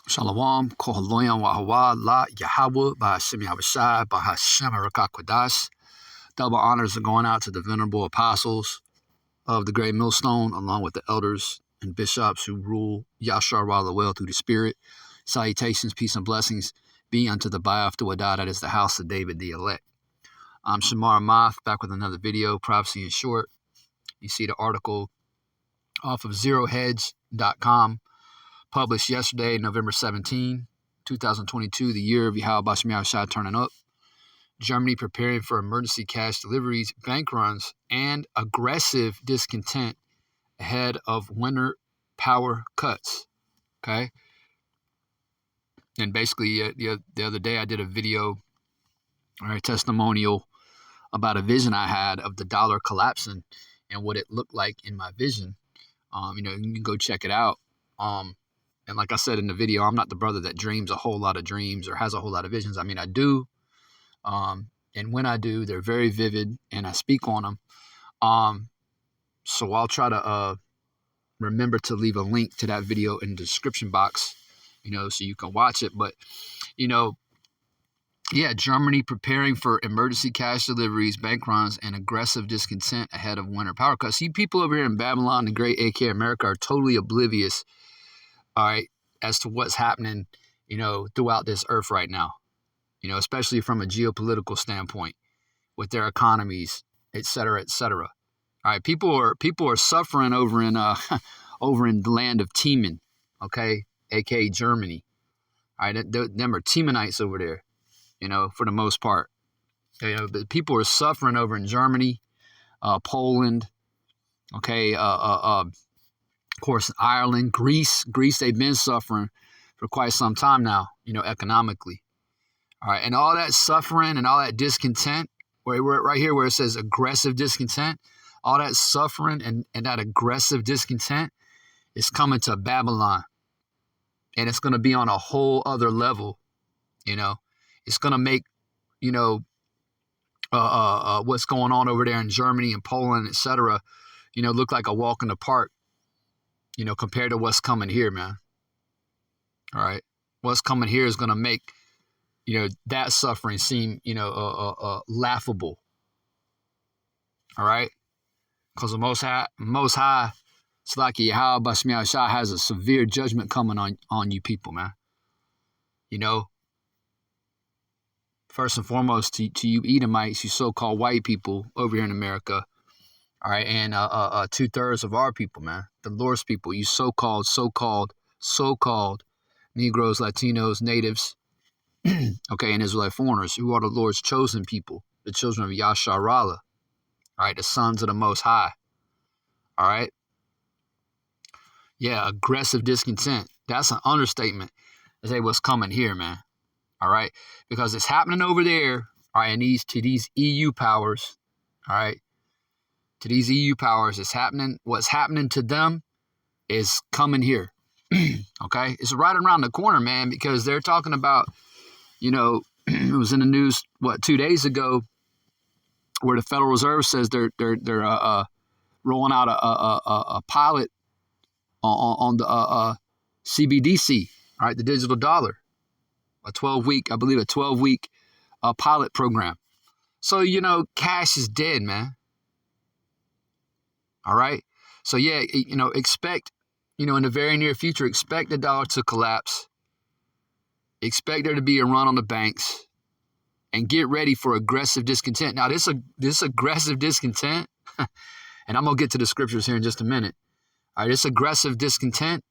Shalom, Kohaloyan Wahawa, La Yahweh, Bahashim Yahushai, Bahashim Harakakwadas. Double honors are going out to the venerable apostles of the Great Millstone, along with the elders and bishops who rule Yashar Wala well through the Spirit. Salutations, peace, and blessings be unto the Ba'af Wadah, that is the house of David the elect. I'm Shamar Ahmath, back with another video, Prophecy in Short. You see the article off of zerohedge.com. Published yesterday, November 17, 2022, the year of Yahweh Bashim Yahushai turning up. Germany preparing for emergency cash deliveries, bank runs, and aggressive discontent ahead of winter power cuts. Okay? And basically, the other day I did a video, testimonial about a vision I had of the dollar collapsing and what it looked like in my vision. You can go check it out. And like I said in the video, I'm not the brother that dreams a whole lot of dreams or has a whole lot of visions. I mean, I do. And when I do, they're very vivid and I speak on them. So I'll try to remember to leave a link to that video in the description box, so you can watch it. But, Germany preparing for emergency cash deliveries, bank runs, and aggressive discontent ahead of winter power cuts. See, people over here in Babylon, the great AK America, are totally oblivious, all right, as to what's happening, throughout this earth right now, especially from a geopolitical standpoint with their economies, et cetera, et cetera. All right, people are suffering over in the land of Teman, okay, aka Germany. All right, them are Temanites over there, for the most part. But people are suffering over in Germany, Poland, okay, of course, Ireland, Greece, they've been suffering for quite some time now, economically. All right. And all that suffering and all that discontent, right here where it says aggressive discontent, all that suffering and that aggressive discontent is coming to Babylon. And it's going to be on a whole other level. It's going to make, what's going on over there in Germany and Poland, et cetera, look like a walk in the park. Compared to what's coming here, man. All right. What's coming here is going to make, that suffering seem, laughable. All right. Because the Most High, it's like Yahweh Bashim Yahushai has a severe judgment coming on you people, man. First and foremost, to you Edomites, you so-called white people over here in America. All right, and 2/3 of our people, man, the Lord's people, you so-called Negroes, Latinos, natives, okay, and Israelite foreigners, who are the Lord's chosen people, the children of Yasharallah, all right, the sons of the Most High, all right? Yeah, aggressive discontent. That's an understatement to say what's coming here, man, all right? Because it's happening over there, all right, and to these EU powers, all right? To these EU powers, it's happening. What's happening to them is coming here. Okay? It's right around the corner, man, because they're talking about, it was in the news, 2 days ago, where the Federal Reserve says they're rolling out a pilot on the CBDC, all right, the digital dollar, a 12-week pilot program. So, cash is dead, man. All right. So, yeah, expect, in the very near future, expect the dollar to collapse. Expect there to be a run on the banks and get ready for aggressive discontent. Now, this aggressive discontent, and I'm going to get to the scriptures here in just a minute. All right. This aggressive discontent,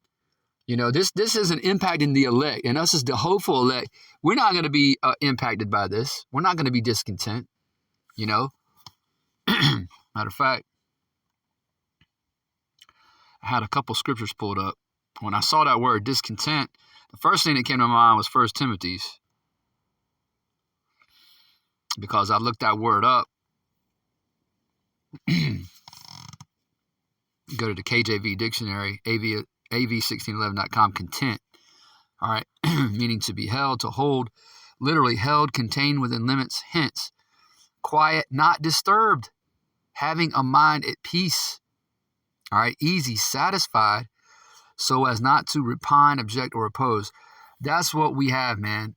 this isn't impacting the elect, and us as the hopeful elect. We're not going to be impacted by this. We're not going to be discontent, Matter of fact, I had a couple scriptures pulled up. When I saw that word discontent, the first thing that came to my mind was 1 Timothy's. Because I looked that word up. Go to the KJV dictionary, AV1611.com, content. All right. Meaning to be held, to hold, literally held, contained within limits, hence, quiet, not disturbed, having a mind at peace. All right, easy, satisfied, so as not to repine, object, or oppose. That's what we have, man.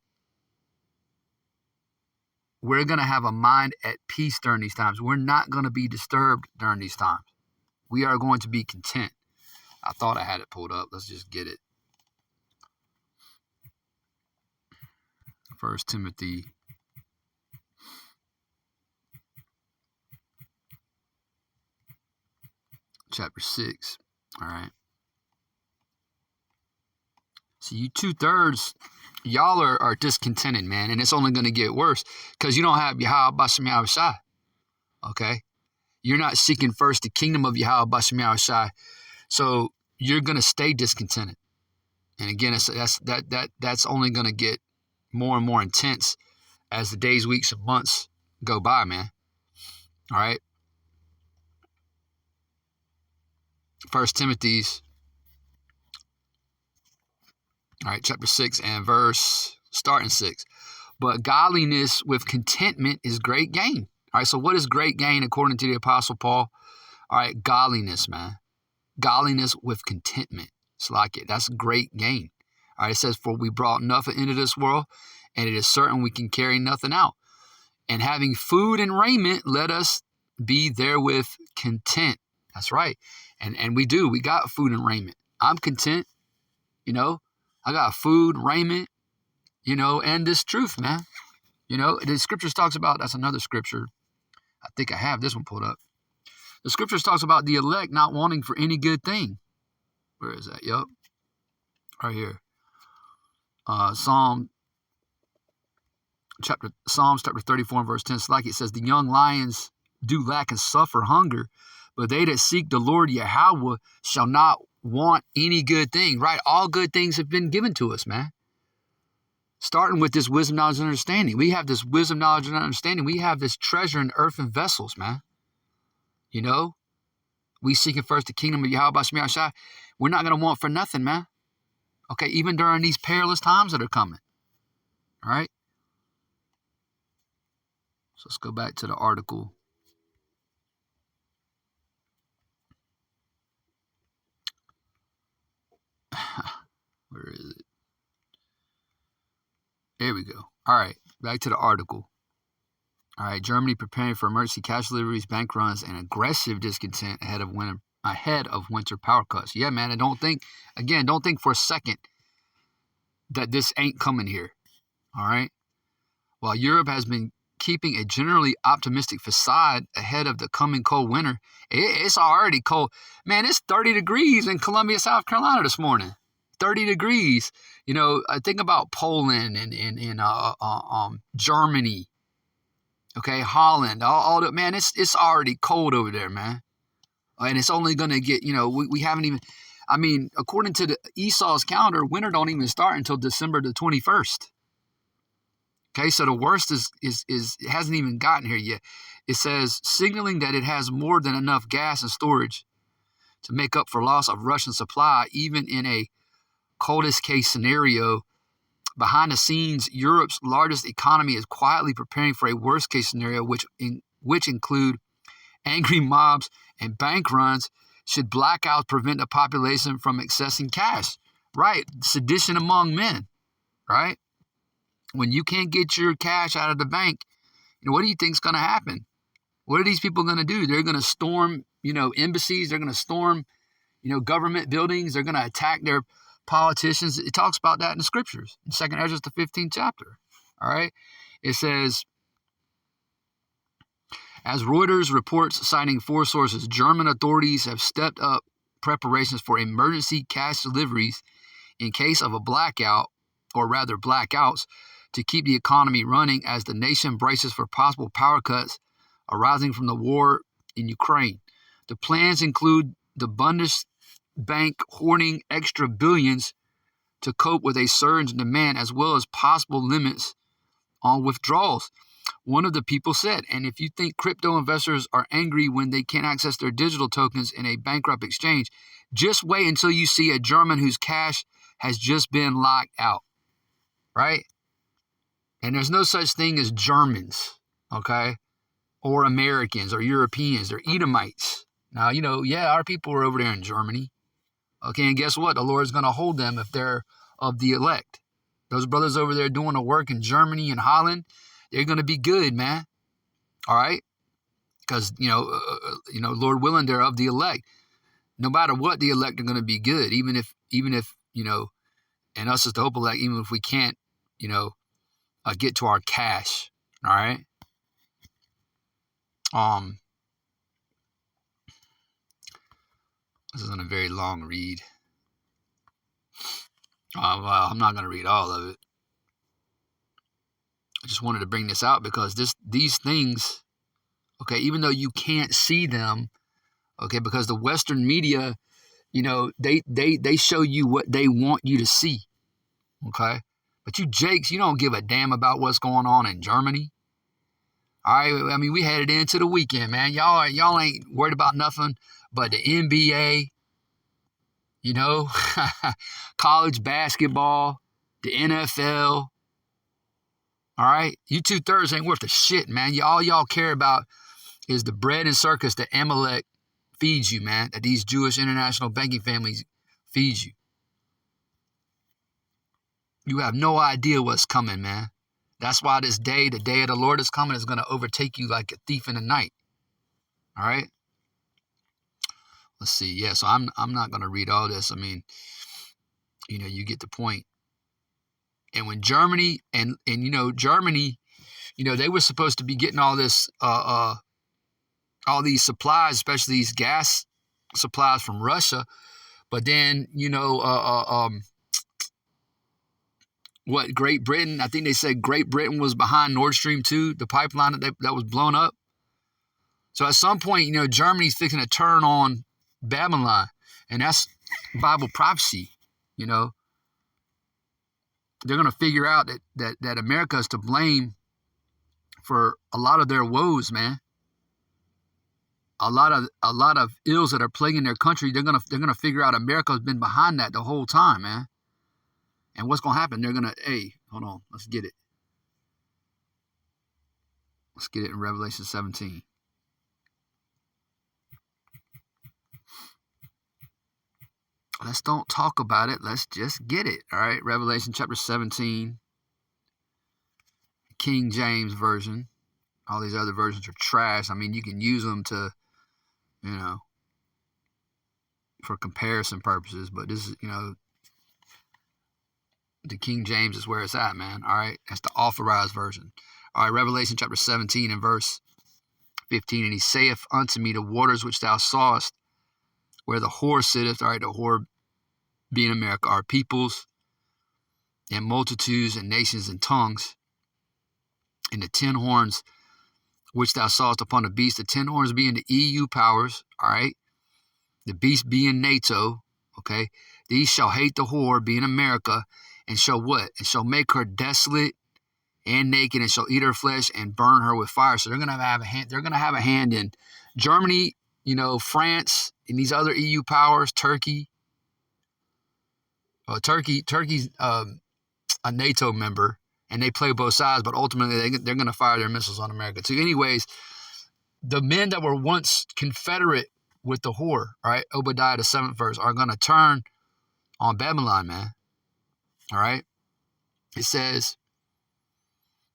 We're going to have a mind at peace during these times. We're not going to be disturbed during these times. We are going to be content. I thought I had it pulled up. Let's just get it. 1 Timothy chapter 6. All right. So you 2/3, y'all are discontented, man, and it's only going to get worse because you don't have Yahweh Bashem Yahushai. Okay? You're not seeking first the kingdom of Yahweh Bashem Yahushai. So you're going to stay discontented. And again, that's only going to get more and more intense as the days, weeks, and months go by, man. All right? 1 Timothy's, all right, chapter 6 and starting 6. But godliness with contentment is great gain. All right, so what is great gain according to the Apostle Paul? All right, godliness, man. Godliness with contentment. It's like it. That's great gain. All right, it says, for we brought nothing into this world, and it is certain we can carry nothing out. And having food and raiment, let us be therewith content. That's right. And we do. We got food and raiment. I'm content. You know, I got food, raiment, you know, and this truth, man. You know, the scriptures talks about, that's another scripture. I think I have this one pulled up. The scriptures talks about the elect not wanting for any good thing. Where is that? Yup. Right here. Psalms chapter 34 and verse 10. It's like it says, the young lions do lack and suffer hunger, but they that seek the Lord Yahweh shall not want any good thing. Right? All good things have been given to us, man. Starting with this wisdom, knowledge, and understanding. We have this wisdom, knowledge, and understanding. We have this treasure in earthen vessels, man. You know? We seeking first the kingdom of Yahweh Bashem Yahushai. We're not going to want for nothing, man. Okay? Even during these perilous times that are coming. All right? So let's go back to the article. Where is it? There we go. All right. Back to the article. All right. Germany preparing for emergency cash deliveries, bank runs, and aggressive discontent ahead of winter power cuts. Yeah, man. And don't think for a second that this ain't coming here. All right. While Europe has been keeping a generally optimistic facade ahead of the coming cold winter, it's already cold. Man, it's 30 degrees in Columbia, South Carolina this morning. 30 degrees. You know, I think about Poland and Germany. Okay, Holland. All that, man, it's already cold over there, man. And it's only going to get, you know, we haven't even, I mean, according to the Esau's calendar, winter don't even start until December the 21st. Okay, so the worst is it hasn't even gotten here yet. It says, signaling that it has more than enough gas and storage to make up for loss of Russian supply, even in a coldest case scenario. Behind the scenes, Europe's largest economy is quietly preparing for a worst case scenario, which include angry mobs and bank runs should blackouts prevent the population from accessing cash. Right, sedition among men. Right, when you can't get your cash out of the bank, you know, what do you think's going to happen? What are these people going to do? They're going to storm, you know, embassies. They're going to storm, you know, government buildings. They're going to attack their politicians. It talks about that in the scriptures in 2 Ezra, the 15th chapter. All right. It says, as Reuters reports, citing 4 sources, German authorities have stepped up preparations for emergency cash deliveries in case of a blackout, or rather blackouts, to keep the economy running as the nation braces for possible power cuts arising from the war in Ukraine. The plans include the Bundesbank hoarding extra billions to cope with a surge in demand, as well as possible limits on withdrawals. One of the people said, and if you think crypto investors are angry when they can't access their digital tokens in a bankrupt exchange, just wait until you see a German whose cash has just been locked out. Right? And there's no such thing as Germans, okay? Or Americans or Europeans. They're Edomites. Now, you know, yeah, our people are over there in Germany. Okay, and guess what? The Lord's going to hold them if they're of the elect. Those brothers over there doing the work in Germany and Holland, they're going to be good, man. All right? Because, Lord willing, they're of the elect. No matter what, the elect are going to be good, even if, and us as the hope elect, even if we can't, get to our cash. All right? This isn't a very long read. Well, I'm not going to read all of it. I just wanted to bring this out because these things, okay, even though you can't see them, okay, because the Western media, they show you what they want you to see, okay? But you jakes, you don't give a damn about what's going on in Germany. All right, I mean, we headed into the weekend, man. Y'all ain't worried about nothing but the NBA, college basketball, the NFL. All right, you 2/3 ain't worth a shit, man. All y'all care about is the bread and circus that Amalek feeds you, man. That these Jewish international banking families feed you. You have no idea what's coming, man. That's why this day, the day of the Lord is coming, is going to overtake you like a thief in the night. All right. Let's see. Yeah, so I'm not going to read all this. I mean, you get the point. And when Germany and Germany, they were supposed to be getting all this, all these supplies, especially these gas supplies from Russia. But then, what, Great Britain, I think they said Great Britain was behind Nord Stream 2, the pipeline that was blown up. So at some point, Germany's fixing to turn on Babylon. And that's Bible prophecy, They're going to figure out that America is to blame for a lot of their woes, man. A lot of ills that are plaguing their country, they're gonna figure out America's been behind that the whole time, man. And what's gonna happen? They're gonna, hey, hold on, let's get it. Let's get it in Revelation 17. Let's don't talk about it. Let's just get it. All right, Revelation chapter 17, King James Version. All these other versions are trash. I mean, you can use them to, for comparison purposes, but this is, the King James is where it's at, man. All right, that's the authorized version. All right, Revelation chapter 17 and verse 15. And he saith unto me, the waters which thou sawest, where the whore sitteth, all right, the whore being America, are peoples and multitudes and nations and tongues. And the 10 horns which thou sawest upon the beast, the 10 horns being the EU powers, all right, the beast being NATO, okay, these shall hate the whore being America, and shall what? And shall make her desolate and naked, and shall eat her flesh and burn her with fire. So they're gonna have a hand. They're gonna have a hand in Germany, France, and these other EU powers. Turkey. Turkey's a NATO member, and they play both sides. But ultimately, they're gonna fire their missiles on America too. Anyways, the men that were once Confederate with the whore, all right, Obadiah the 7th verse, are gonna turn on Babylon, man. All right. It says,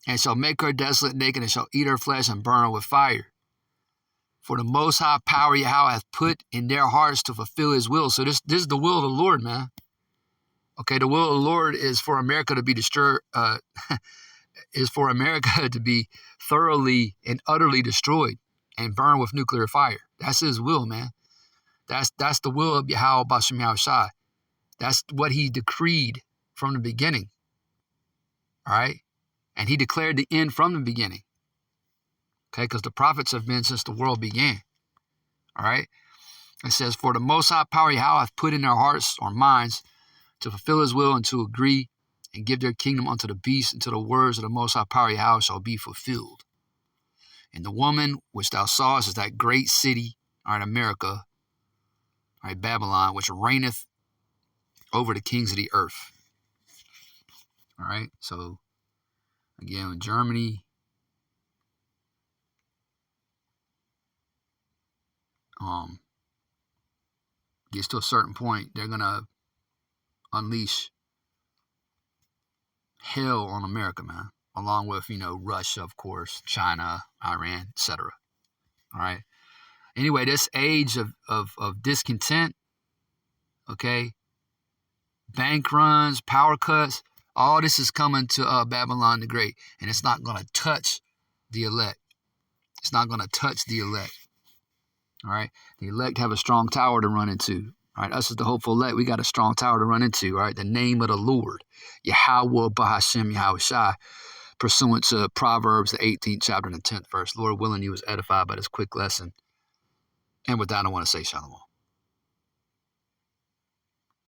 and shall make her desolate, naked, and shall eat her flesh and burn her with fire. For the Most High power Yahweh hath put in their hearts to fulfill his will. So this is the will of the Lord, man. Okay, the will of the Lord is for America to be destroyed, is for America to be thoroughly and utterly destroyed and burned with nuclear fire. That's his will, man. That's the will of Yahweh Bashem Yahushai. That's what he decreed from the beginning. All right? And he declared the end from the beginning. Okay, because the prophets have been since the world began. All right? It says, for the Most High power Yahweh hath put in their hearts or minds to fulfill his will and to agree and give their kingdom unto the beast until the words of the Most High power Yahweh shall be fulfilled. And the woman which thou sawest is that great city, all right, America, all right, Babylon, which reigneth over the kings of the earth. All right, so again, in Germany, gets to a certain point, they're going to unleash hell on America, man. Along with, Russia, of course, China, Iran, etc. All right. Anyway, this age of discontent, okay, bank runs, power cuts, all this is coming to Babylon the Great, and it's not going to touch the elect. It's not going to touch the elect. All right. The elect have a strong tower to run into. All right. Us as the hopeful elect, we got a strong tower to run into. All right. The name of the Lord, Yahweh Bahashem Yahushai, pursuant to Proverbs, the 18th chapter and the 10th verse. Lord willing, you was edified by this quick lesson. And with that, I want to say shalom.